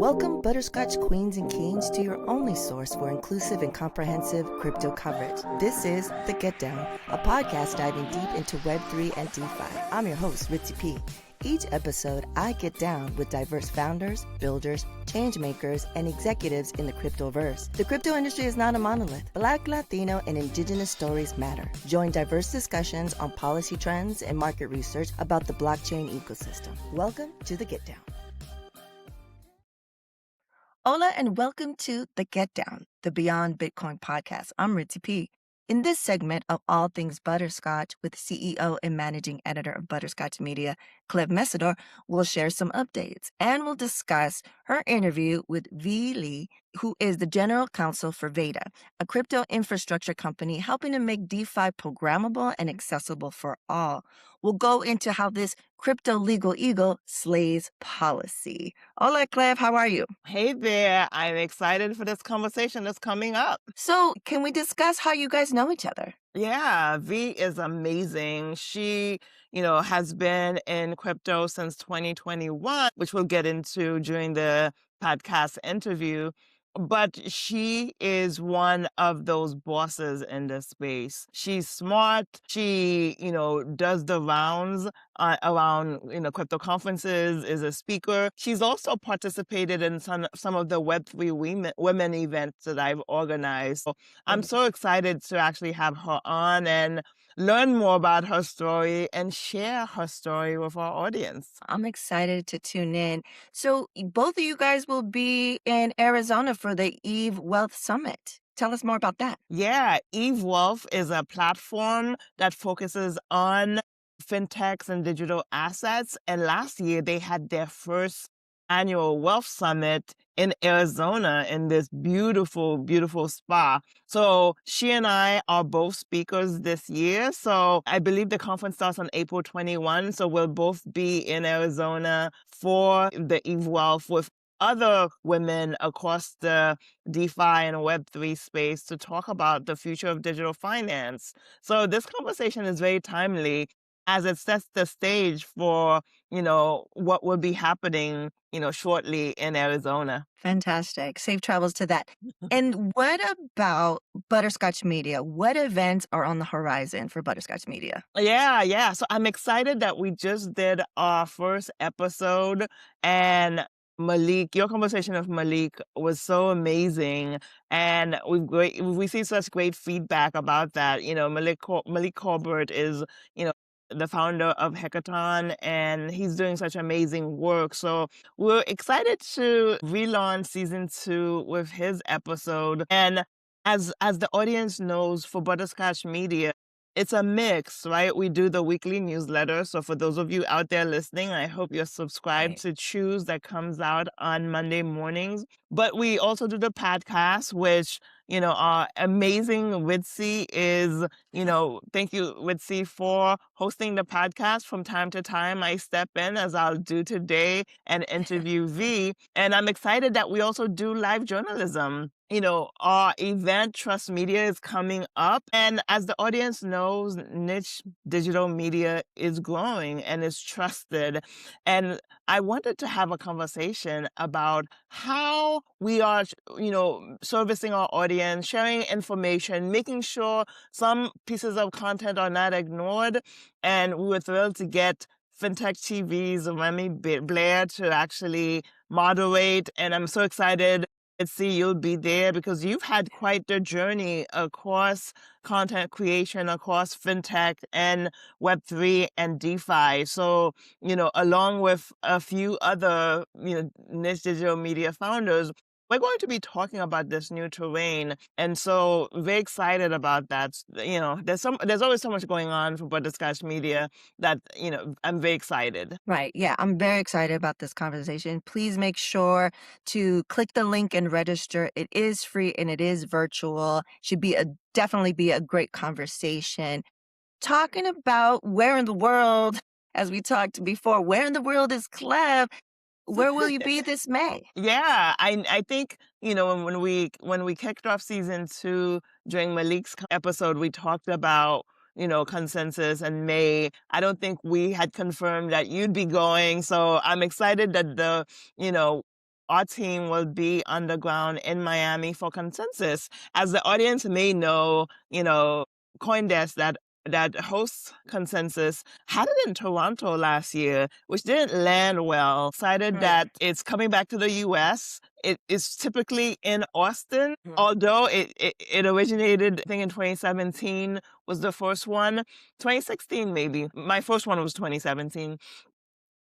Welcome, Butterscotch Queens and Kings, to your only source for inclusive and comprehensive crypto coverage. This is The Get Down, a podcast diving deep into Web3 and DeFi. I'm your host, Ritzy P. Each episode, I get down with diverse founders, builders, change makers, and executives in the cryptoverse. The crypto industry is not a monolith. Black, Latino, and indigenous stories matter. Join diverse discussions on policy trends and market research about the blockchain ecosystem. Welcome to The Get Down. Hola, and welcome to The Get Down, the Beyond Bitcoin podcast. I'm Ritzy P. In this segment of All Things Butterscotch with CEO and Managing Editor of Butterscotch Media, Cleve Mesidor, we'll share some updates and we'll discuss her interview with Veda, who is the General Counsel for Veda, a crypto infrastructure company helping to make DeFi programmable and accessible for all. We'll go into how this crypto legal eagle slays policy. Hola, Cleve, how are you? Hey there, I'm excited for this conversation that's coming up. So, can we discuss how you guys know each other? Yeah, V is amazing. She, has been in crypto since 2021, which we'll get into during the podcast interview. But she is one of those bosses in this space. She's smart. She, does the rounds around, crypto conferences, is a speaker. She's also participated in some of the Web3 women events that I've organized. So I'm so excited to actually have her on and learn more about her story and share her story with our audience. I'm excited to tune in. So both of you guys will be in Arizona for the Eve Wealth Summit. Tell us more about that. Yeah, Eve Wealth is a platform that focuses on fintechs and digital assets. And last year they had their first annual Wealth Summit in Arizona in this beautiful, beautiful spa. So she and I are both speakers this year. So I believe the conference starts on April 21. So we'll both be in Arizona for the Eve Wealth with other women across the DeFi and Web3 space to talk about the future of digital finance. So this conversation is very timely as it sets the stage for, what will be happening, shortly in Arizona. Fantastic. Safe travels to that. And what about Butterscotch Media? What events are on the horizon for Butterscotch Media? Yeah. So I'm excited that we just did our first episode, and Malik, your conversation with Malik was so amazing, and we've received such great feedback about that. Malik Corbett is, the founder of Hackathon, and he's doing such amazing work. So we're excited to relaunch season 2 with his episode. And as the audience knows, for Butterscotch Media, it's a mix, right? We do the weekly newsletter. So for those of you out there listening, I hope you're subscribed to Choose that comes out on Monday mornings. But we also do the podcast, which, our amazing Ritzy is, thank you, Ritzy, for hosting the podcast. From time to time, I step in, as I'll do today, and interview V. And I'm excited that we also do live journalism. Our event, Trust Media, is coming up. And as the audience knows, niche digital media is growing and is trusted. And I wanted to have a conversation about how we are, servicing our audience, sharing information, making sure some pieces of content are not ignored. And we were thrilled to get fintech TV's Remy Blair to actually moderate. And I'm so excited to see you'll be there because you've had quite the journey across content creation, across fintech and Web3 and DeFi. So, along with a few other, niche digital media founders, we're going to be talking about this new terrain. And so very excited about that. There's always so much going on for Butterscotch Media that, I'm very excited. Right. Yeah, I'm very excited about this conversation. Please make sure to click the link and register. It is free and it is virtual. Should be definitely be a great conversation. Talking about where in the world, as we talked before, where in the world is Cleve? Where will you be this May? Yeah, I think, when we kicked off season 2 during Malik's episode, we talked about, consensus and May. I don't think we had confirmed that you'd be going. So I'm excited that our team will be underground in Miami for Consensus. As the audience may know, CoinDesk that hosts Consensus had it in Toronto last year, which didn't land well. Excited that it's coming back to the US. It is typically in Austin, although it originated, I think, in 2017 was the first one. 2016, maybe. My first one was 2017.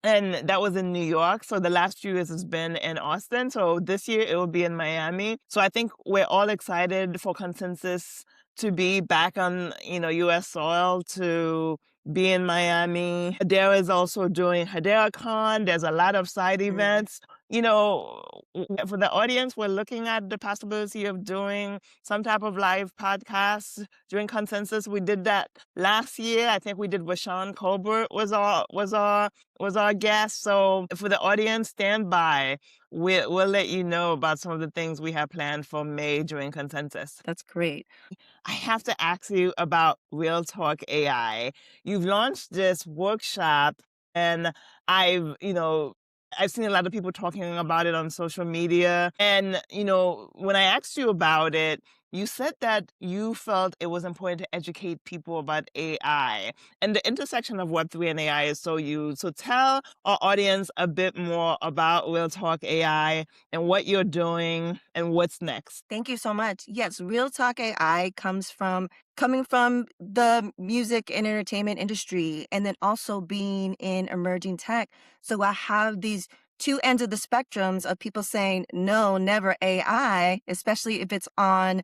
And that was in New York. So the last few years has been in Austin. So this year it will be in Miami. So I think we're all excited for Consensus to be back on, US soil, to be in Miami. Hedera is also doing HederaCon. There's a lot of side events. For the audience, we're looking at the possibility of doing some type of live podcast during Consensus. We did that last year. I think we did with Sean Colbert was our guest. So for the audience, stand by. We'll let you know about some of the things we have planned for May during Consensus. That's great. I have to ask you about Real Talk AI. You've launched this workshop, and I've seen a lot of people talking about it on social media. And, when I asked you about it, you said that you felt it was important to educate people about AI and the intersection of Web3 and AI is so huge. So tell our audience a bit more about Real Talk AI and what you're doing and what's next. Thank you so much. Yes, Real Talk AI coming from the music and entertainment industry and then also being in emerging tech. So I have these two ends of the spectrums of people saying, no, never AI, especially if it's on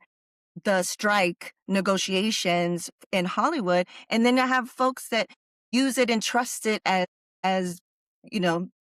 the strike negotiations in Hollywood. And then I have folks that use it and trust it as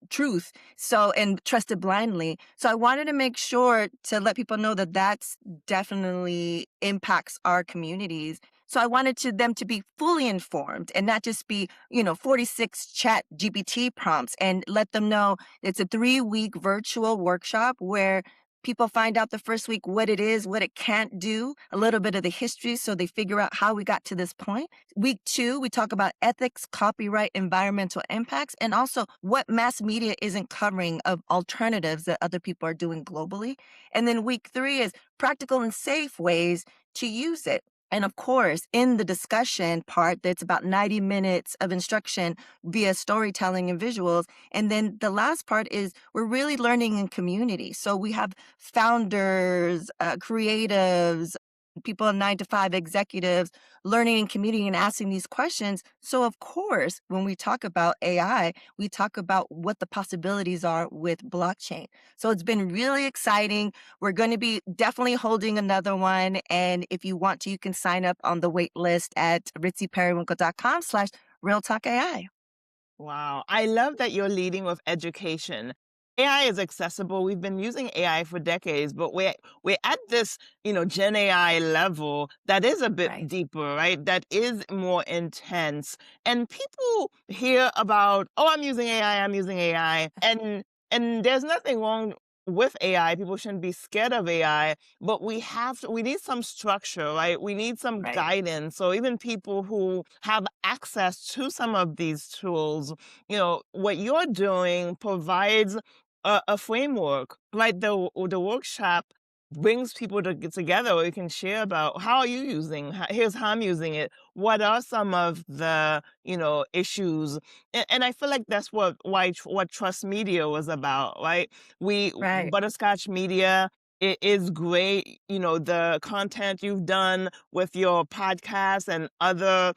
truth. So, and trust it blindly. So I wanted to make sure to let people know that that's definitely impacts our communities. So I wanted them to be fully informed and not just be, 46 chat GPT prompts, and let them know it's a 3-week virtual workshop where people find out the first week what it is, what it can't do, a little bit of the history so they figure out how we got to this point. Week 2, we talk about ethics, copyright, environmental impacts, and also what mass media isn't covering of alternatives that other people are doing globally. And then week 3 is practical and safe ways to use it. And of course, in the discussion part, that's about 90 minutes of instruction via storytelling and visuals. And then the last part is we're really learning in community. So we have founders, creatives, people in 9 to 5 executives learning in community and asking these questions. So of course, when we talk about AI, we talk about what the possibilities are with blockchain. So it's been really exciting. We're going to be definitely holding another one. And if you want to, you can sign up on the wait list at ritzyperiwinkle.com/realtalkai. Wow. I love that you're leading with education. AI is accessible. We've been using AI for decades, but we're at this, Gen AI level that is a bit Right. deeper, right? That is more intense. And people hear about, oh, I'm using AI, I'm using AI. And there's nothing wrong with AI. People shouldn't be scared of AI, but we need some structure, right? We need some Right. guidance. So even people who have access to some of these tools, what you're doing provides a framework, right? The workshop brings people to get together where you can share about how are you using, here's how I'm using it. What are some of the, issues? And I feel like that's what Trust Media was about, right? Right. Butterscotch Media, it is great. The content you've done with your podcast and other,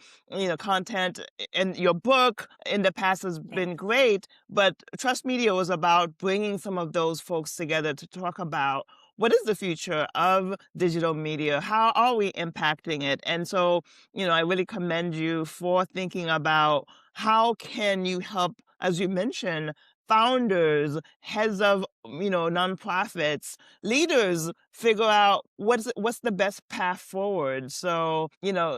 content in your book in the past has been Thanks. great. But Trust Media was about bringing some of those folks together to talk about what is the future of digital media? How are we impacting it? And so, I really commend you for thinking about how can you help, as you mentioned, founders, heads of, nonprofits, leaders figure out what's the best path forward. So,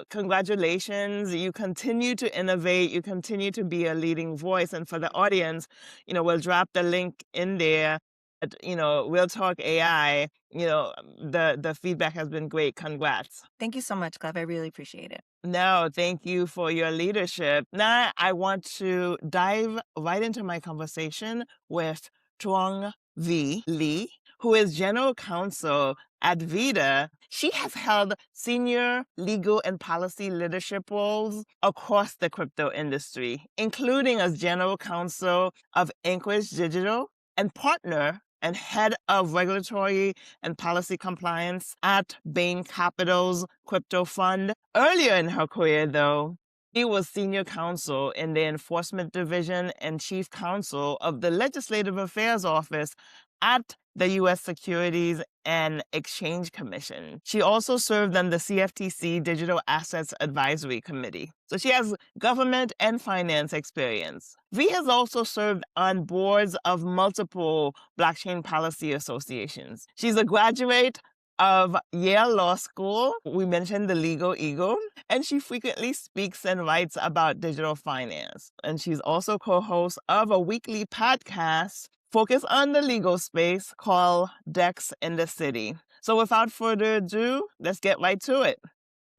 congratulations. You continue to innovate. You continue to be a leading voice. And for the audience, we'll drop the link in there. Real Talk AI, the feedback has been great. Congrats. Thank you so much, Cleve. I really appreciate it. No, thank you for your leadership. Now I want to dive right into my conversation with TuongVy. V. Lee, who is general counsel at Veda. She has held senior legal and policy leadership roles across the crypto industry, including as general counsel of Inquis Digital and partner and head of regulatory and policy compliance at Bain Capital's crypto fund. Earlier in her career, though, she was senior counsel in the enforcement division and chief counsel of the Legislative Affairs Office at the U.S. Securities and Exchange Commission. She also served on the CFTC Digital Assets Advisory Committee. So she has government and finance experience. V has also served on boards of multiple blockchain policy associations. She's a graduate of Yale Law School. We mentioned the legal eagle, and she frequently speaks and writes about digital finance. And she's also co-host of a weekly podcast focused on the legal space called Dex in the City. So without further ado, let's get right to it.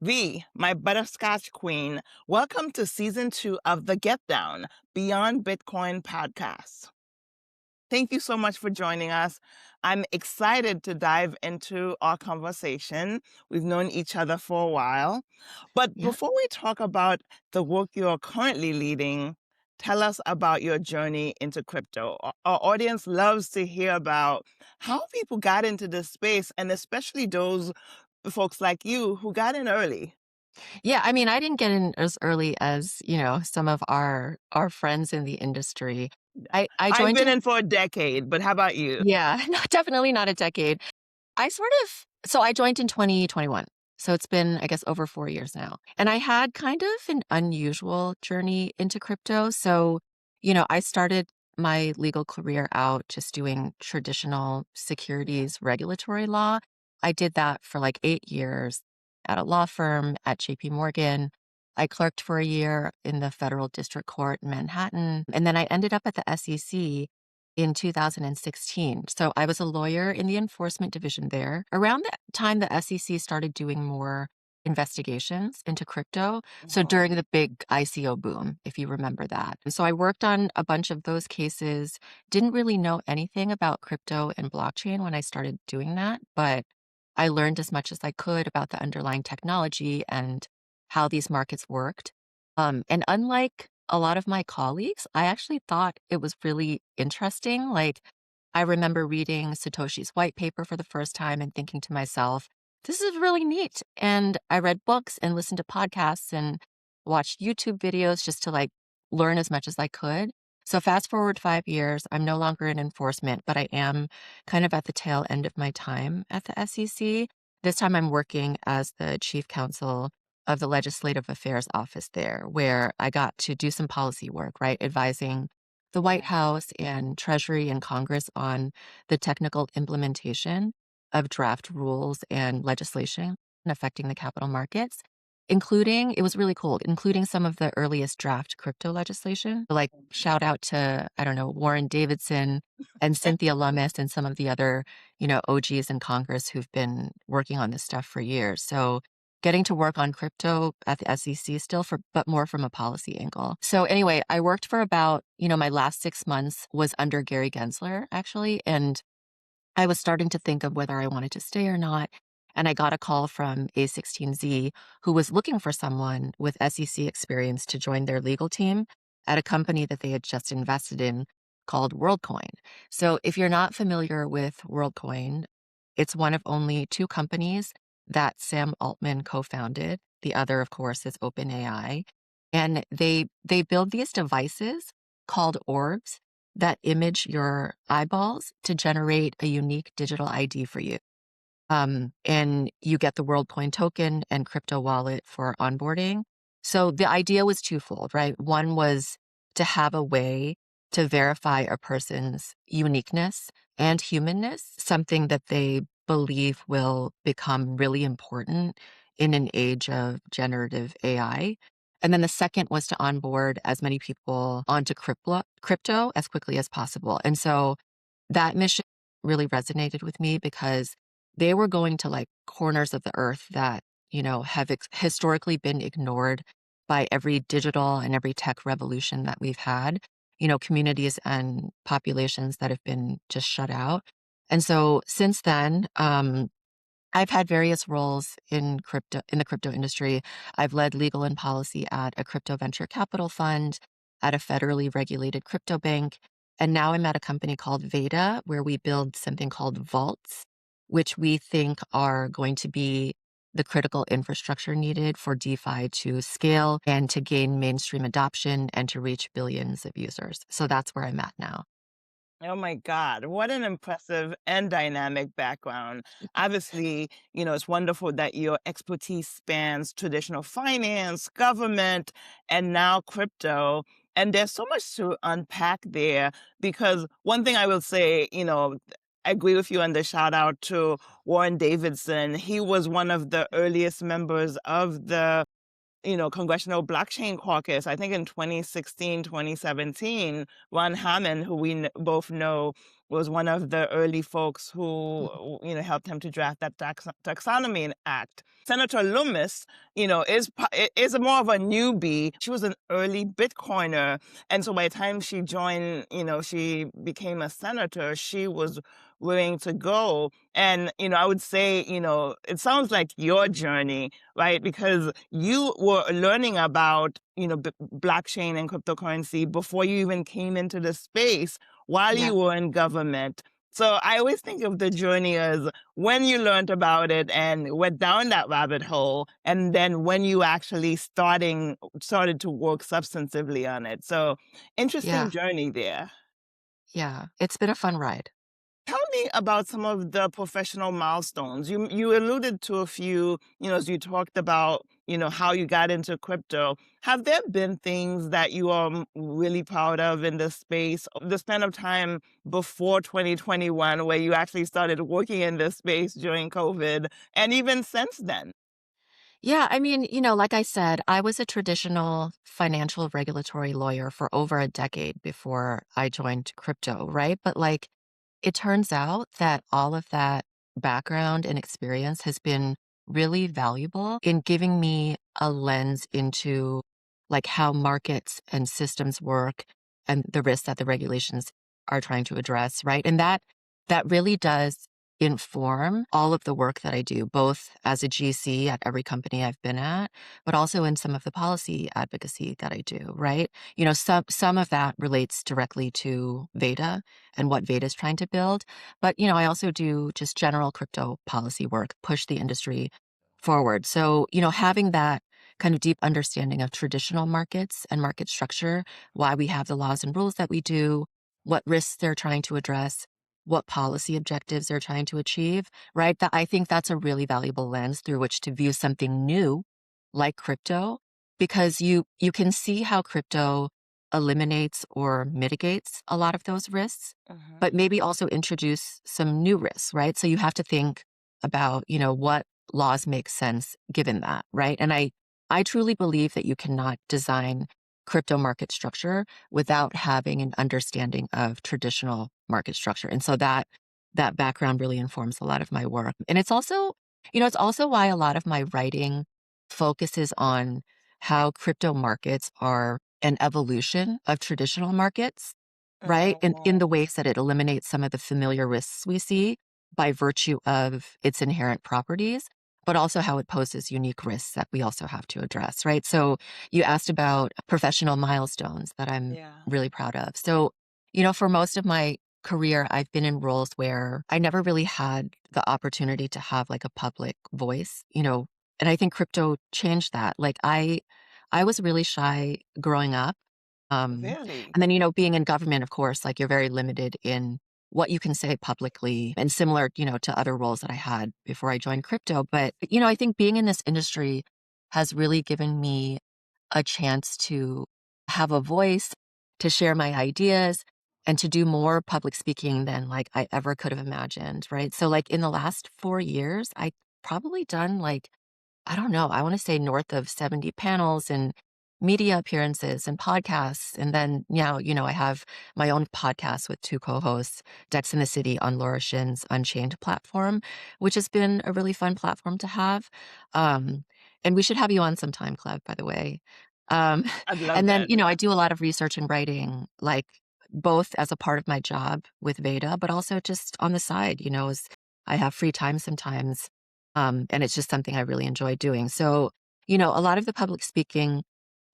V, my butterscotch queen, welcome to season 2 of the Get Down Beyond Bitcoin podcast. Thank you so much for joining us. I'm excited to dive into our conversation. We've known each other for a while. But before we talk about the work you're currently leading, tell us about your journey into crypto. Our audience loves to hear about how people got into this space, and especially those folks like you who got in early. Yeah, I mean, I didn't get in as early as, some of our friends in the industry. I I've joined been in in for a decade, but how about you? Yeah, no, definitely not a decade. I joined in 2021. So it's been, I guess, over 4 years now. And I had kind of an unusual journey into crypto. So, I started my legal career out just doing traditional securities regulatory law. I did that for like 8 years at a law firm at JP Morgan. I clerked for a year in the federal district court in Manhattan. And then I ended up at the SEC in 2016. So I was a lawyer in the enforcement division there. Around the time the SEC started doing more investigations into crypto. So during the big ICO boom, if you remember that. And so I worked on a bunch of those cases, didn't really know anything about crypto and blockchain when I started doing that, but I learned as much as I could about the underlying technology and how these markets worked. And unlike a lot of my colleagues, I actually thought it was really interesting. Like, I remember reading Satoshi's white paper for the first time and thinking to myself, this is really neat. And I read books and listened to podcasts and watched YouTube videos just to like learn as much as I could. So fast forward 5 years, I'm no longer in enforcement, but I am kind of at the tail end of my time at the SEC. This time I'm working as the chief counsel of the Legislative Affairs Office there, where I got to do some policy work, right? Advising the White House and Treasury and Congress on the technical implementation of draft rules and legislation affecting the capital markets, including, it was really cool, including some of the earliest draft crypto legislation. Like, shout out to, I don't know, Warren Davidson and Cynthia Lummis and some of the other, OGs in Congress who've been working on this stuff for years. So getting to work on crypto at the SEC still, but more from a policy angle. So anyway, I worked for about, my last 6 months was under Gary Gensler, actually, and I was starting to think of whether I wanted to stay or not. And I got a call from A16Z, who was looking for someone with SEC experience to join their legal team at a company that they had just invested in called Worldcoin. So if you're not familiar with Worldcoin, it's one of only 2 companies that Sam Altman co-founded. The other, of course, is OpenAI. And they build these devices called orbs that image your eyeballs to generate a unique digital ID for you. And you get the WorldCoin token and crypto wallet for onboarding. So the idea was twofold, right? One was to have a way to verify a person's uniqueness and humanness, something that they believe will become really important in an age of generative AI. And then the second was to onboard as many people onto crypto as quickly as possible. And so that mission really resonated with me because they were going to like corners of the earth that, have historically been ignored by every digital and every tech revolution that we've had. communities and populations that have been just shut out. And so since then, I've had various roles in the crypto industry. I've led legal and policy at a crypto venture capital fund, at a federally regulated crypto bank, and now I'm at a company called Veda, where we build something called vaults, which we think are going to be the critical infrastructure needed for DeFi to scale and to gain mainstream adoption and to reach billions of users. So that's where I'm at now. Oh my God, what an impressive and dynamic background. Obviously, it's wonderful that your expertise spans traditional finance, government, and now crypto. And there's so much to unpack there because one thing I will say, I agree with you on the shout out to Warren Davidson. He was one of the earliest members of the Congressional Blockchain Caucus, I think in 2016, 2017, Ron Hammond, who we both know was one of the early folks who, helped him to draft that taxonomy act. Senator Loomis, is more of a newbie. She was an early Bitcoiner. And so by the time she joined, she became a senator, she was willing to go. And, I would say, it sounds like your journey, right? Because you were learning about, blockchain and cryptocurrency before you even came into the space while Yeah. you were in government. So I always think of the journey as when you learned about it and went down that rabbit hole, and then when you actually started to work substantively on it. So interesting Yeah. journey there. Yeah. It's been a fun ride. Tell me about some of the professional milestones. You alluded to a few, as you talked about, how you got into crypto. Have there been things that you are really proud of in this space? The span of time before 2021 where you actually started working in this space during COVID and even since then? Yeah, I mean, like I said, I was a traditional financial regulatory lawyer for over a decade before I joined crypto, right? But like, it turns out that all of that background and experience has been really valuable in giving me a lens into like how markets and systems work and the risks that the regulations are trying to address, right? And that really does inform all of the work that I do, both as a GC at every company I've been at, but also in some of the policy advocacy that I do, right? Some of that relates directly to Veda and what Veda is trying to build. But, I also do just general crypto policy work, push the industry forward. So, having that kind of deep understanding of traditional markets and market structure, why we have the laws and rules that we do, what risks they're trying to address, what policy objectives they're trying to achieve, right? That I think that's a really valuable lens through which to view something new like crypto, because you can see how crypto eliminates or mitigates a lot of those risks, Mhm. but maybe also introduce some new risks, right? So you have to think about, what laws make sense given that, right? And I truly believe that you cannot design crypto market structure without having an understanding of traditional market structure. And so that background really informs a lot of my work. And it's also why a lot of my writing focuses on how crypto markets are an evolution of traditional markets, right? In Mhm. the ways that it eliminates some of the familiar risks we see by virtue of its inherent properties, but also how it poses unique risks that we also have to address, right? So you asked about professional milestones that I'm Yeah. really proud of. So, for most of my career, I've been in roles where I never really had the opportunity to have like a public voice, and I think crypto changed that. Like I was really shy growing up. Really? And then, being in government, of course, like you're very limited in what you can say publicly and similar, to other roles that I had before I joined crypto. But, I think being in this industry has really given me a chance to have a voice, to share my ideas, and to do more public speaking than like I ever could have imagined, right? So like in the last 4 years, I probably done like, I don't know, I want to say north of 70 panels and media appearances and podcasts. And then now, I have my own podcast with two co-hosts, Dex in the City on Laura Shin's Unchained platform, which has been a really fun platform to have. Um, and we should have you on sometime, Cleve, by the way. Um, I love and then, that. I do a lot of research and writing, like both as a part of my job with Veda, but also just on the side, as I have free time sometimes. And it's just something I really enjoy doing. So, a lot of the public speaking,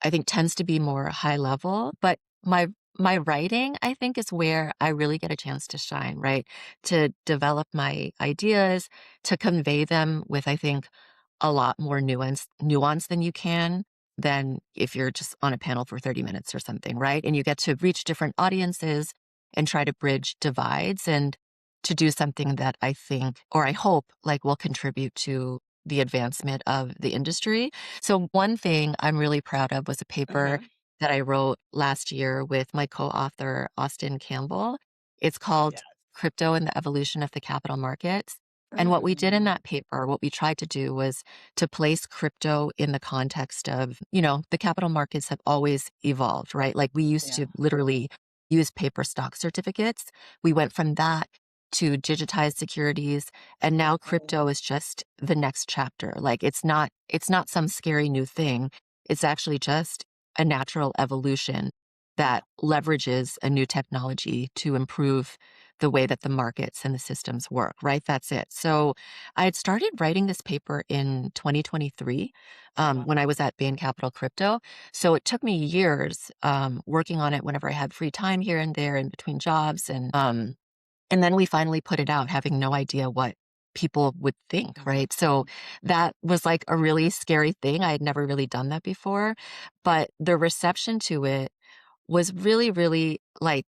I think, tends to be more high level, but my writing, I think, is where I really get a chance to shine, right? To develop my ideas, to convey them with, I think, a lot more nuance than you can than if you're just on a panel for 30 minutes or something, right? And you get to reach different audiences and try to bridge divides and to do something that I think, or I hope, like will contribute to the advancement of the industry. So one thing I'm really proud of was a paper Mhm. that I wrote last year with my co-author, Austin Campbell. It's called Yeah. Crypto and the Evolution of the Capital Markets. And what we did in Mm. that paper, what we tried to do was to place crypto in the context of, the capital markets have always evolved, right? Like we used Yeah. to literally use paper stock certificates. We went from that to digitized securities, and now Mm. crypto is just the next chapter. Like it's not some scary new thing. It's actually just a natural evolution Yeah. that leverages a new technology to improve the way that the markets and the systems work, right? That's it. So I had started writing this paper in 2023 Oh, wow. when I was at Bain Capital Crypto. So it took me years working on it whenever I had free time here and there in between jobs. And then we finally put it out, having no idea what people would think, Would right? So think. that was like a really scary thing. I had never really done that before. But the reception to it was really, really like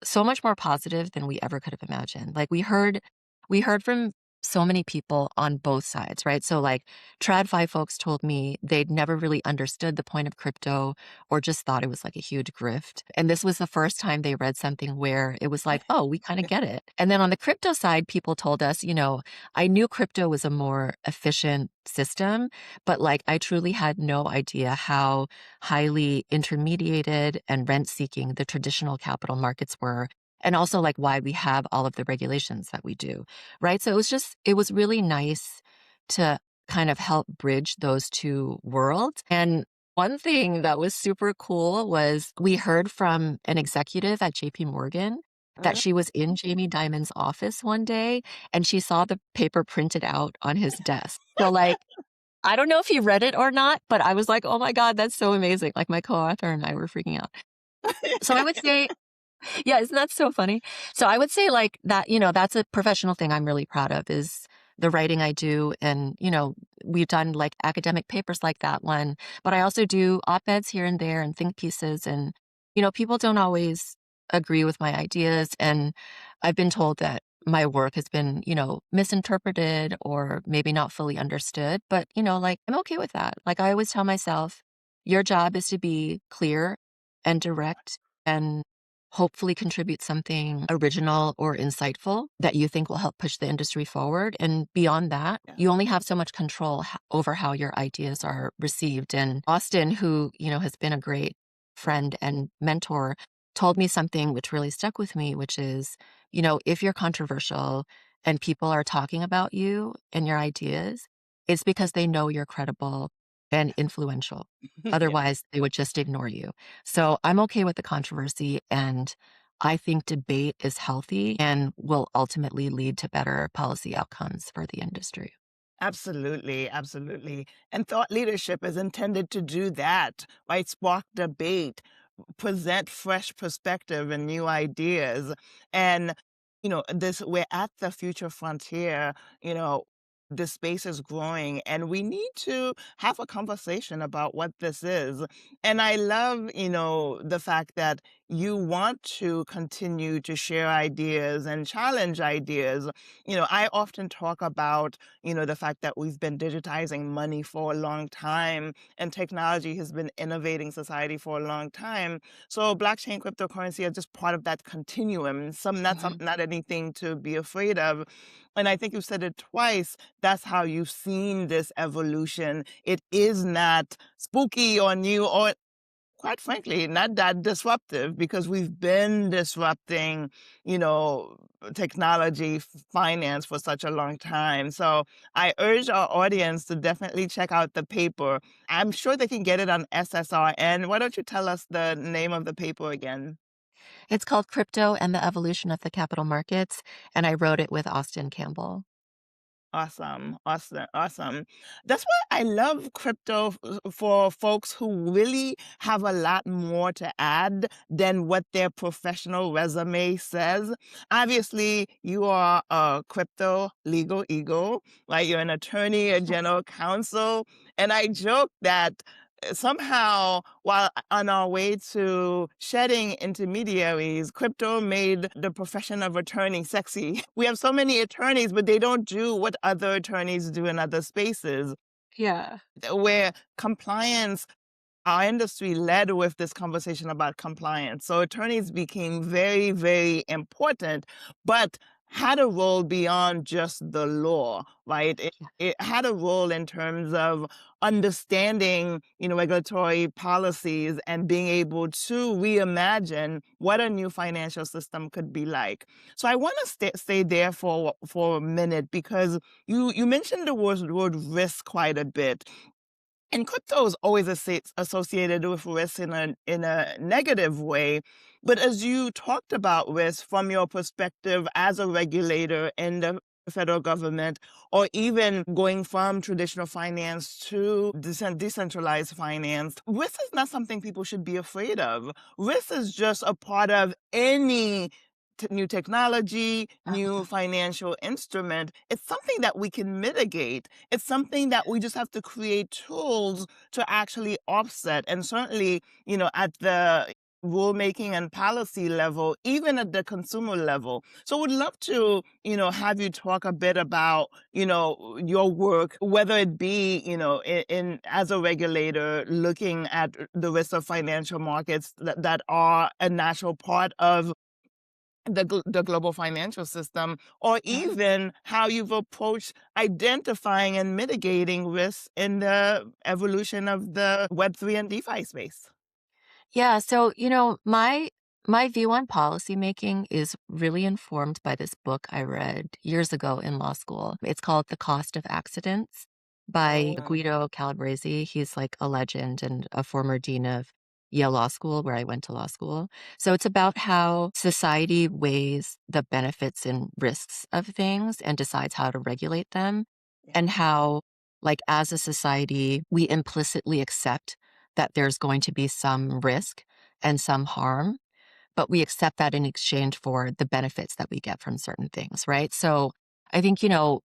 so much more positive than we ever could have imagined. Like we heard from so many people on both sides, right? So like TradFi folks told me they'd never really understood the point of crypto or just thought it was like a huge grift. And this was the first time they read something where it was like, oh, we kind of get it. And then on the crypto side, people told us, I knew crypto was a more efficient system, but like I truly had no idea how highly intermediated and rent seeking the traditional capital markets were. And also, like, why we have all of the regulations that we do, right? So it was really nice to kind of help bridge those two worlds. And one thing that was super cool was we heard from an executive at JP Morgan that Mhm. she was in Jamie Dimon's office one day and she saw the paper printed out on his desk. So, like, I don't know if he read it or not, but I was like, oh my God, that's so amazing. Like my co-author and I were freaking out. So I would say, yeah, isn't that so funny? So I would say like that, that's a professional thing I'm really proud of is the writing I do. And, we've done like academic papers like that one, but I also do op-eds here and there and think pieces. And, people don't always agree with my ideas. And I've been told that my work has been, misinterpreted or maybe not fully understood. But, like I'm okay with that. Like I always tell myself, your job is to be clear and direct and hopefully contribute something original or insightful that you think will help push the industry forward. And beyond that, Yeah. you only have so much control over how your ideas are received. And Austin, who, has been a great friend and mentor, told me something which really stuck with me, which is, if you're controversial and people are talking about you and your ideas, it's because they know you're credible and influential. Yeah. Otherwise, they would just ignore you. So I'm okay with the controversy, and I think debate is healthy and will ultimately lead to better policy outcomes for the industry. Absolutely, absolutely. And thought leadership is intended to do that, right? Spark debate, present fresh perspective and new ideas. And, this we're at the future frontier, you know, the space is growing and we need to have a conversation about what this is. And I love, the fact that you want to continue to share ideas and challenge ideas. I often talk about, the fact that we've been digitizing money for a long time and technology has been innovating society for a long time. So blockchain cryptocurrency are just part of that continuum. Not anything to be afraid of. And I think you said it twice. That's how you've seen this evolution. It is not spooky or new or quite frankly, not that disruptive because we've been disrupting, you know, technology, finance for such a long time. So I urge our audience to definitely check out the paper. I'm sure they can get it on SSRN. Why don't you tell us the name of the paper again? It's called Crypto and the Evolution of the Capital Markets, and I wrote it with Austin Campbell. Awesome, awesome, awesome. That's why I love crypto for folks who really have a lot more to add than what their professional resume says. Obviously, you are a crypto legal eagle, right? You're an attorney, a general counsel. And I joke that somehow, while on our way to shedding intermediaries, crypto made the profession of attorney sexy. We have so many attorneys, but they don't do what other attorneys do in other spaces, Yeah. where compliance, our industry led with this conversation about compliance. So attorneys became very, very important, but had a role beyond just the law, right? It had a role in terms of understanding, you know, regulatory policies and being able to reimagine what a new financial system could be like. So I want to stay there for a minute because you mentioned the word risk quite a bit. And crypto is always associated with risk in a negative way. But as you talked about risk from your perspective as a regulator in the federal government, or even going from traditional finance to decentralized finance, risk is not something people should be afraid of. Risk is just a part of any new technology, new financial instrument. It's something that we can mitigate. It's something that we just have to create tools to actually offset. And certainly, you know, at the rulemaking and policy level, even at the consumer level. So would love to, you know, have you talk a bit about, you know, your work, whether it be, you know, in as a regulator looking at the risk of financial markets that are a natural part of the global financial system, or even how you've approached identifying and mitigating risks in the evolution of the Web3 and DeFi space. Yeah, so my view on policymaking is really informed by this book I read years ago in law school. It's called The Cost of Accidents by Oh, Guido Calabresi. He's like a legend and a former dean of Yale Law School, where I went to law school. So it's about how society weighs the benefits and risks of things and decides how to regulate them, yeah, and how, like, as a society, we implicitly accept that there's going to be some risk and some harm, but we accept that in exchange for the benefits that we get from certain things, right? So I think,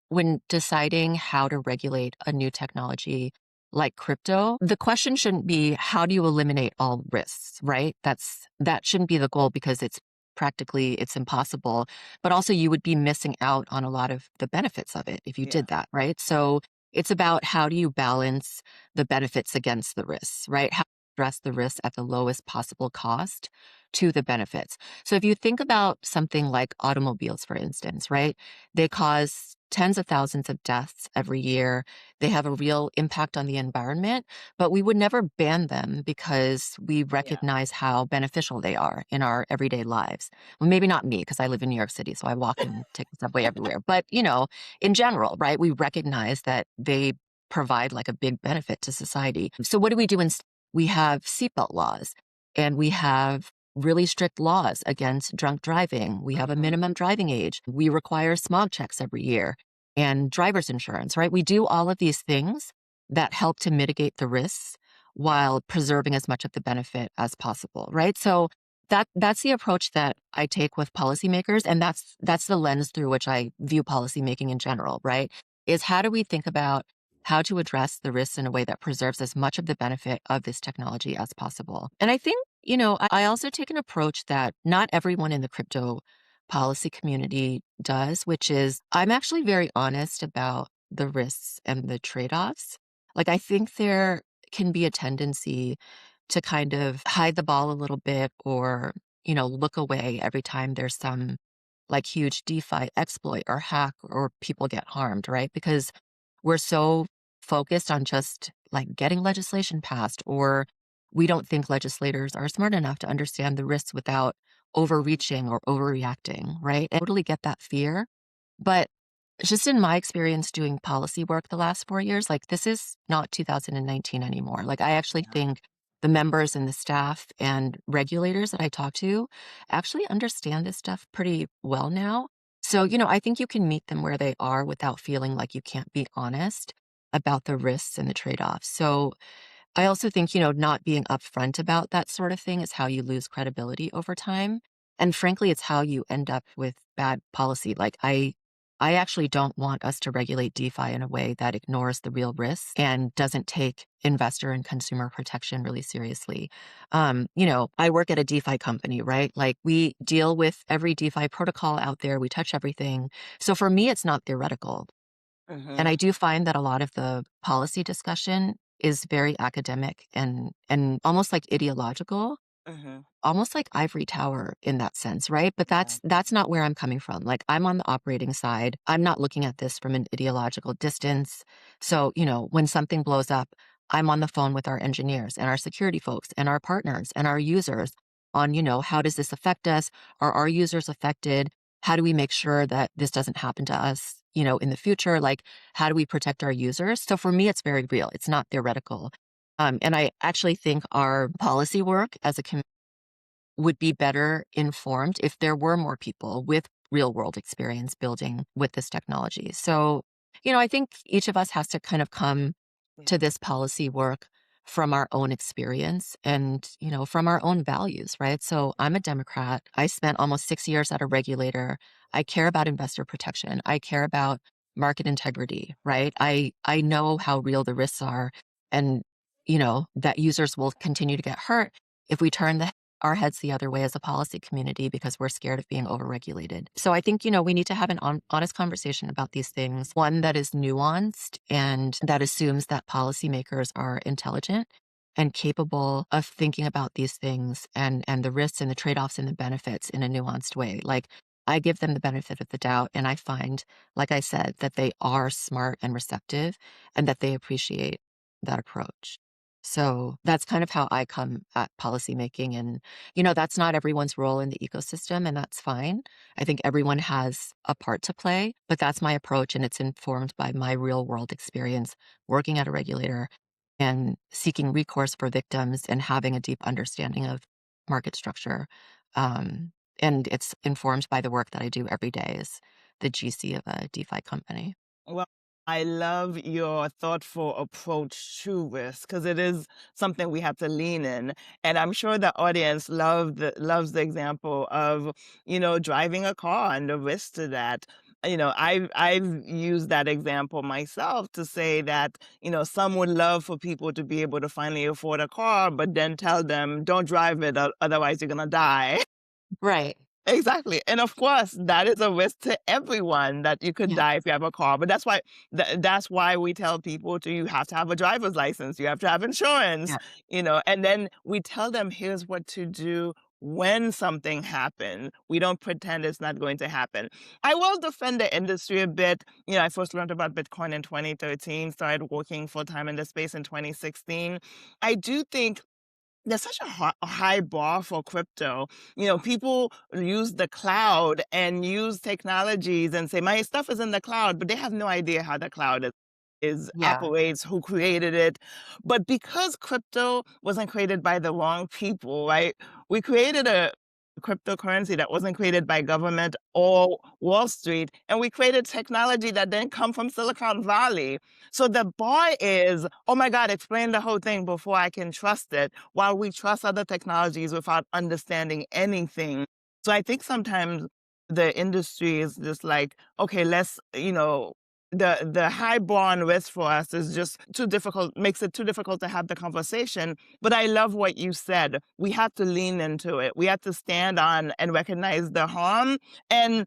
when deciding how to regulate a new technology like crypto, the question shouldn't be how do you eliminate all risks, right? That shouldn't be the goal, because it's impossible, but also you would be missing out on a lot of the benefits of it if you yeah, did that, right? So it's about how do you balance the benefits against the risks, right? How to address the risk at the lowest possible cost to the benefits. So if you think about something like automobiles, for instance, right? They cause tens of thousands of deaths every year. They have a real impact on the environment, but we would never ban them because we yeah, recognize how beneficial they are in our everyday lives. Well, maybe not me, because I live in New York City, so I walk and take the subway everywhere. But, in general, right, we recognize that they provide like a big benefit to society. So what do we do instead? We have seatbelt laws, and we have really strict laws against drunk driving. We have a mhm, minimum driving age. We require smog checks every year and driver's insurance, right? We do all of these things that help to mitigate the risks while preserving as much of the benefit as possible, right? So that's the approach that I take with policymakers, and that's the lens through which I view policymaking in general, right? Is how do we think about how to address the risks in a way that preserves as much of the benefit of this technology as possible. And I think, I also take an approach that not everyone in the crypto policy community does, which is I'm actually very honest about the risks and the trade-offs. Like, I think there can be a tendency to kind of hide the ball a little bit, or, look away every time there's some like huge DeFi exploit or hack or people get harmed, right? Because we're so focused on just like getting legislation passed or we don't think legislators are smart enough to understand the risks without overreaching or overreacting, right? I totally get that fear. But just in my experience doing policy work the last 4 years, like this is not 2019 anymore. Like I actually think the members and the staff and regulators that I talk to actually understand this stuff pretty well now. So, I think you can meet them where they are without feeling like you can't be honest about the risks and the trade-offs. So I also think, not being upfront about that sort of thing is how you lose credibility over time. And frankly, it's how you end up with bad policy. Like I actually don't want us to regulate DeFi in a way that ignores the real risks and doesn't take investor and consumer protection really seriously. I work at a DeFi company, right? Like we deal with every DeFi protocol out there. We touch everything. So for me, it's not theoretical. And I do find that a lot of the policy discussion is very academic and almost like ideological, almost like ivory tower in that sense, right? But that's not where I'm coming from. Like I'm on the operating side. I'm not looking at this from an ideological distance. So, when something blows up, I'm on the phone with our engineers and our security folks and our partners and our users on, how does this affect us? Are our users affected? How do we make sure that this doesn't happen to us, in the future? Like, how do we protect our users? So for me, it's very real. It's not theoretical. And I actually think our policy work as a community would be better informed if there were more people with real world experience building with this technology. So, I think each of us has to kind of come to this policy work from our own experience and, from our own values, right? So I'm a Democrat. I spent almost 6 years at a regulator. I care about investor protection. I care about market integrity, right? I know how real the risks are and, that users will continue to get hurt if we turn our heads the other way as a policy community because we're scared of being overregulated. So I think, we need to have an honest conversation about these things, one that is nuanced and that assumes that policymakers are intelligent and capable of thinking about these things and the risks and the trade-offs and the benefits in a nuanced way. Like I give them the benefit of the doubt and I find, like I said, that they are smart and receptive and that they appreciate that approach. So that's kind of how I come at policymaking. And, that's not everyone's role in the ecosystem, and that's fine. I think everyone has a part to play, but that's my approach. And it's informed by my real world experience working at a regulator and seeking recourse for victims and having a deep understanding of market structure. And it's informed by the work that I do every day as the GC of a DeFi company. Well, I love your thoughtful approach to risk because it is something we have to lean in. And I'm sure the audience loves the example of, driving a car and the risk to that. I've used that example myself to say that, some would love for people to be able to finally afford a car, but then tell them, don't drive it, otherwise you're going to die. Right. Exactly. And of course, that is a risk to everyone that you could Yeah. die if you have a car. But that's why we tell people you have to have a driver's license, you have to have insurance, and then we tell them here's what to do when something happens. We don't pretend it's not going to happen. I will defend the industry a bit. I first learned about Bitcoin in 2013, started working full time in the space in 2016. I do think there's such a high bar for crypto. People use the cloud and use technologies and say, my stuff is in the cloud, but they have no idea how the cloud Yeah. operates, who created it. But because crypto wasn't created by the wrong people, right? We created a cryptocurrency that wasn't created by government or Wall Street, and we created technology that didn't come from Silicon Valley. So the bar is, oh my God, explain the whole thing before I can trust it, while we trust other technologies without understanding anything. So I think sometimes the industry is just like, okay, let's, the high bar on risk for us is just too difficult, makes it too difficult to have the conversation. But I love what you said. We have to lean into it. We have to stand on and recognize the harm and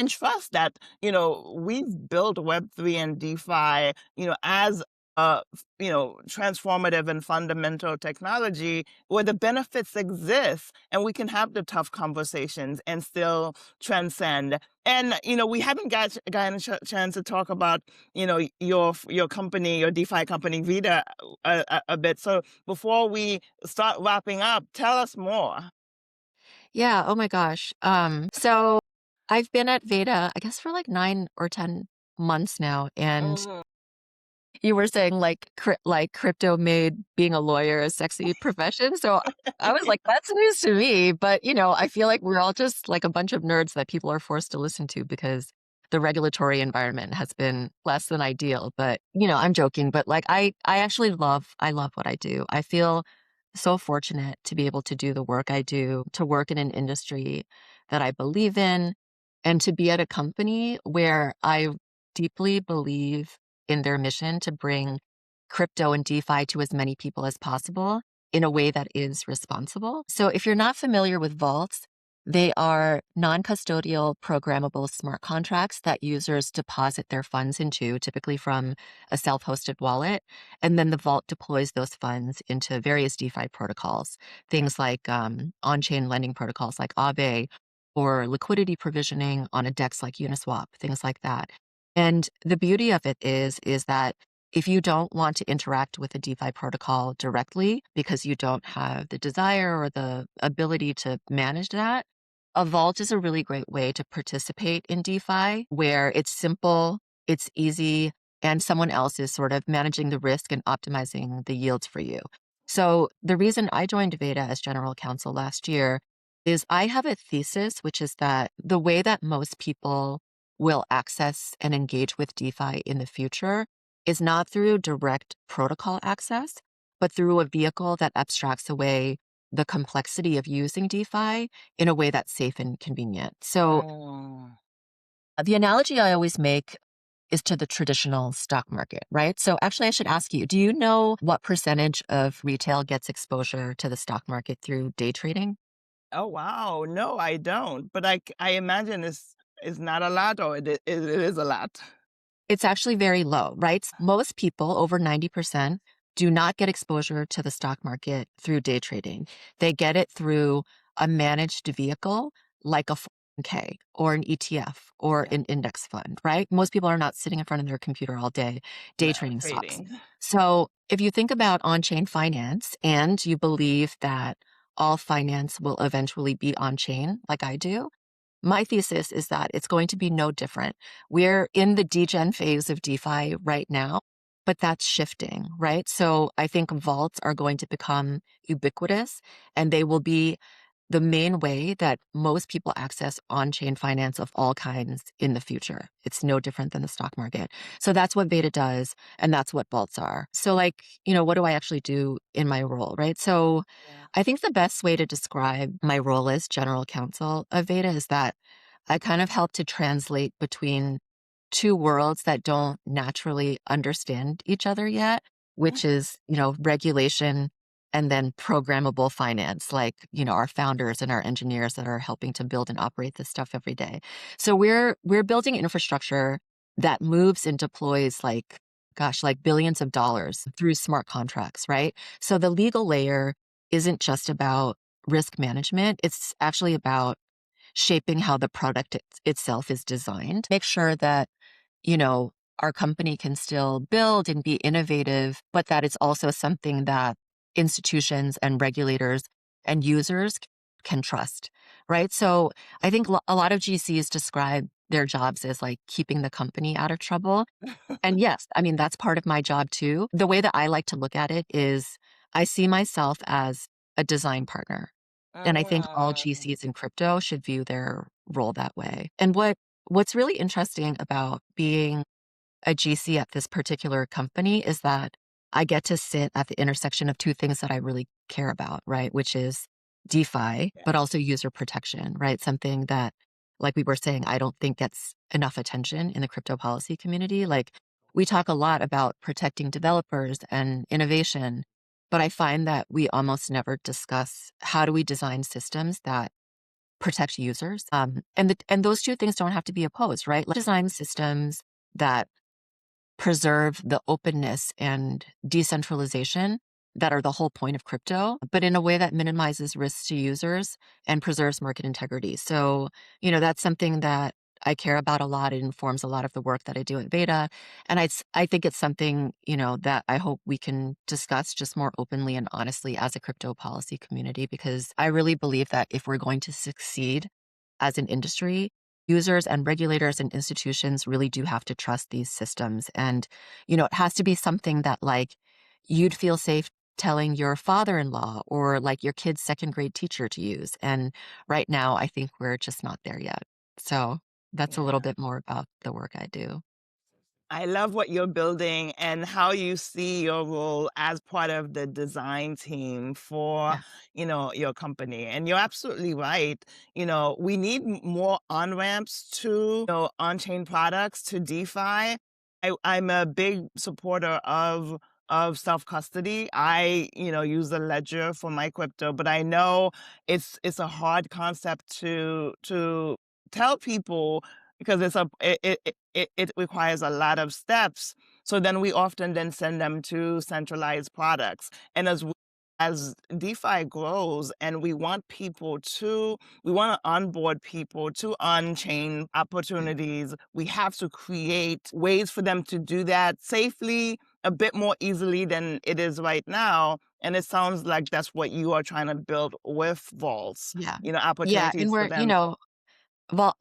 trust that, we've built Web3 and DeFi, as transformative and fundamental technology where the benefits exist and we can have the tough conversations and still transcend. And, we haven't gotten a chance to talk about, your company, your DeFi company, Veda, a bit. So before we start wrapping up, tell us more. Yeah. Oh my gosh. So I've been at Veda, I guess, for like 9 or 10 months now. And Mhm. you were saying like crypto made being a lawyer a sexy profession. So I was like, that's news to me. But, I feel like we're all just like a bunch of nerds that people are forced to listen to because the regulatory environment has been less than ideal. But, I'm joking. But like, I actually I love what I do. I feel so fortunate to be able to do the work I do, to work in an industry that I believe in, and to be at a company where I deeply believe in their mission to bring crypto and DeFi to as many people as possible in a way that is responsible. So if you're not familiar with vaults, they are non-custodial programmable smart contracts that users deposit their funds into, typically from a self-hosted wallet. And then the vault deploys those funds into various DeFi protocols, things like on-chain lending protocols like Aave, or liquidity provisioning on a DEX like Uniswap, things like that. And the beauty of it is that if you don't want to interact with a DeFi protocol directly because you don't have the desire or the ability to manage that, a vault is a really great way to participate in DeFi where it's simple, it's easy, and someone else is sort of managing the risk and optimizing the yields for you. So the reason I joined Veda as general counsel last year is I have a thesis, which is that the way that most people will access and engage with DeFi in the future is not through direct protocol access, but through a vehicle that abstracts away the complexity of using DeFi in a way that's safe and convenient. So Mm. the analogy I always make is to the traditional stock market, right? So actually, I should ask you, do you know what percentage of retail gets exposure to the stock market through day trading? Oh, wow. No, I don't. But I imagine it's not a lot, or it is a lot. It's actually very low, right? Most people, over 90%, do not get exposure to the stock market through day trading. They get it through a managed vehicle like a 401k or an ETF or Yeah. an index fund, right? Most people are not sitting in front of their computer all day day No, trading stocks. trading. So if you think about on-chain finance and you believe that all finance will eventually be on-chain, like I do, my thesis is that it's going to be no different. We're in the degen phase of DeFi right now, but that's shifting, right? So I think vaults are going to become ubiquitous and they will be the main way that most people access on-chain finance of all kinds in the future. It's no different than the stock market. So that's what Veda does, and that's what vaults are. So like, what do I actually do in my role, right? So Yeah. I think the best way to describe my role as general counsel of Veda is that I kind of help to translate between two worlds that don't naturally understand each other yet, which is, regulation and then programmable finance, like, our founders and our engineers that are helping to build and operate this stuff every day. So we're building infrastructure that moves and deploys like billions of dollars through smart contracts, right? So the legal layer isn't just about risk management. It's actually about shaping how the product itself is designed. Make sure that, our company can still build and be innovative, but that it's also something that institutions and regulators and users can trust, right? So I think a lot of GCs describe their jobs as like keeping the company out of trouble. And yes, I mean, that's part of my job too. The way that I like to look at it is I see myself as a design partner. And I think all Mm. GCs in crypto should view their role that way. And what's really interesting about being a GC at this particular company is that I get to sit at the intersection of two things that I really care about, right? Which is DeFi, Yeah. but also user protection, right? Something that, like we were saying, I don't think gets enough attention in the crypto policy community. Like we talk a lot about protecting developers and innovation, but I find that we almost never discuss how do we design systems that protect users. And those two things don't have to be opposed, right? Let's design systems that preserve the openness and decentralization that are the whole point of crypto, but in a way that minimizes risks to users and preserves market integrity. So, that's something that I care about a lot. It informs a lot of the work that I do at Veda. And I think it's something, that I hope we can discuss just more openly and honestly as a crypto policy community, because I really believe that if we're going to succeed as an industry, users and regulators and institutions really do have to trust these systems. And, it has to be something that like you'd feel safe telling your father-in-law or like your kid's second grade teacher to use. And right now, I think we're just not there yet. So that's a little Yeah. bit more about the work I do. I love what you're building and how you see your role as part of the design team for, Yeah. your company. And you're absolutely right. We need more on-ramps to, on-chain products to DeFi. I'm a big supporter of self-custody. I, use the ledger for my crypto, but I know it's a hard concept to tell people because it requires a lot of steps. So then we often then send them to centralized products. And as DeFi grows and we want we want to onboard people to on-chain opportunities, we have to create ways for them to do that safely, a bit more easily than it is right now. And it sounds like that's what you are trying to build with vaults, Yeah. Yeah. And opportunities for we're, them.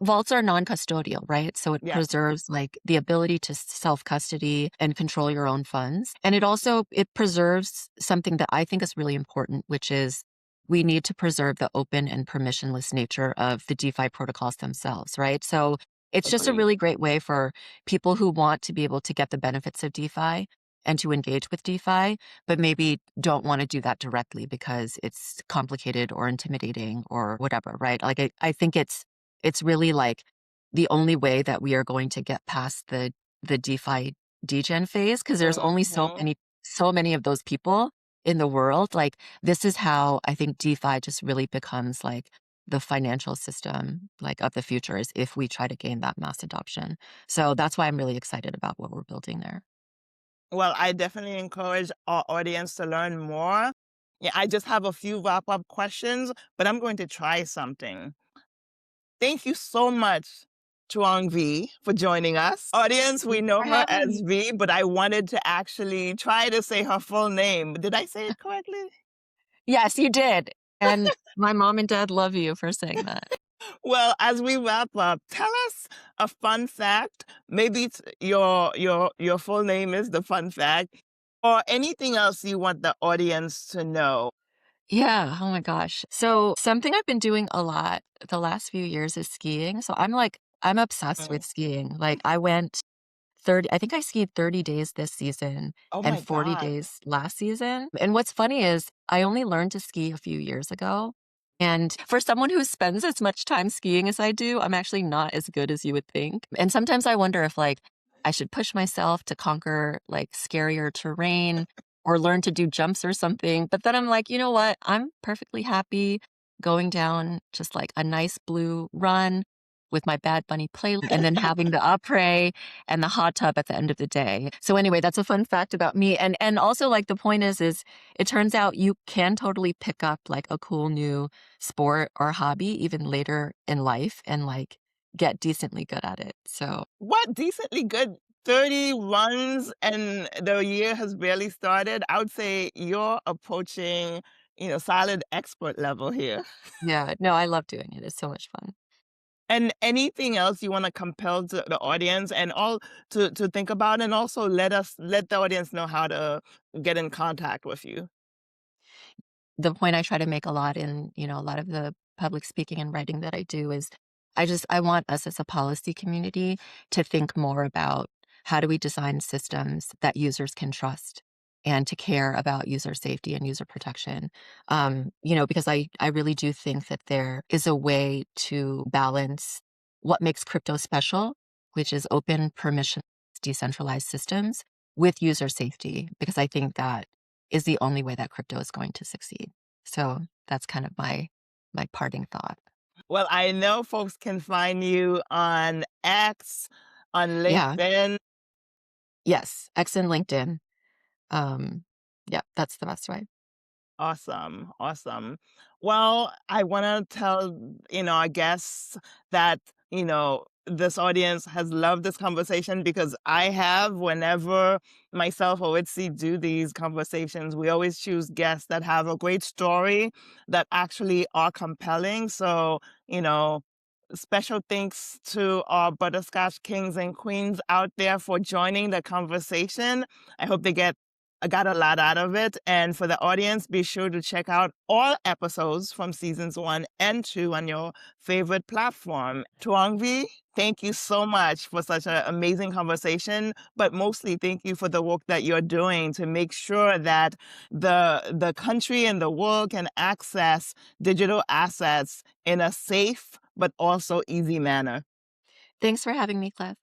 vaults are non-custodial, right? So it Yeah. preserves like the ability to self-custody and control your own funds. And it preserves something that I think is really important, which is we need to preserve the open and permissionless nature of the DeFi protocols themselves, right? So it's just a Agreed. really great way for people who want to be able to get the benefits of DeFi and to engage with DeFi, but maybe don't want to do that directly because it's complicated or intimidating or whatever, right? Like I think it's really like the only way that we are going to get past the DeFi degen phase, because there's only Mhm. so many of those people in the world. Like this is how I think DeFi just really becomes like the financial system like of the future, is if we try to gain that mass adoption. So that's why I'm really excited about what we're building there. Well, I definitely encourage our audience to learn more. Yeah, I just have a few wrap-up questions, but I'm going to try something. Thank you so much, TuongVy, for joining us. Audience, we Thanks know for her having as me. V, but I wanted to actually try to say her full name. Did I say it correctly? Yes, you did. And my mom and dad love you for saying that. Well, as we wrap up, tell us a fun fact. Maybe your full name is the fun fact, or anything else you want the audience to know. Yeah. Oh my gosh. So something I've been doing a lot the last few years is skiing. So I'm obsessed Mm. with skiing. Like I went 30, I think I skied 30 days this season Oh and my 40 God. days last season. And what's funny is I only learned to ski a few years ago. And for someone who spends as much time skiing as I do, I'm actually not as good as you would think. And sometimes I wonder if like I should push myself to conquer like scarier terrain or learn to do jumps or something. But then I'm like, you know what? I'm perfectly happy going down just like a nice blue run with my Bad Bunny playlist and then having the après and the hot tub at the end of the day. So anyway, that's a fun fact about me. And also like the point is it turns out you can totally pick up like a cool new sport or hobby even later in life and like get decently good at it. So What decently good 30 runs and the year has barely started. I would say you're approaching, solid expert level here. yeah, no, I love doing it. It's so much fun. And anything else you want to compel to the audience and all to think about, and also let the audience know how to get in contact with you. The point I try to make a lot in, a lot of the public speaking and writing that I do is I want us as a policy community to think more about how do we design systems that users can trust and to care about user safety and user protection. Because I really do think that there is a way to balance what makes crypto special, which is open, permission, decentralized systems with user safety, because I think that is the only way that crypto is going to succeed. So that's kind of my parting thought. Well, I know folks can find you on X, on Yeah. LinkedIn. Yes, X and LinkedIn. Yeah, that's the best way. Awesome. Awesome. Well, I want to tell, our guests that, this audience has loved this conversation because I have, whenever myself or Ritzy do these conversations, we always choose guests that have a great story that actually are compelling. So, special thanks to our Butterscotch kings and queens out there for joining the conversation. I hope I got a lot out of it. And for the audience, be sure to check out all episodes from seasons 1 and 2 on your favorite platform. TuongVy, thank you so much for such an amazing conversation, but mostly thank you for the work that you're doing to make sure that the country and the world can access digital assets in a safe but also easy manner. Thanks for having me, Cleve.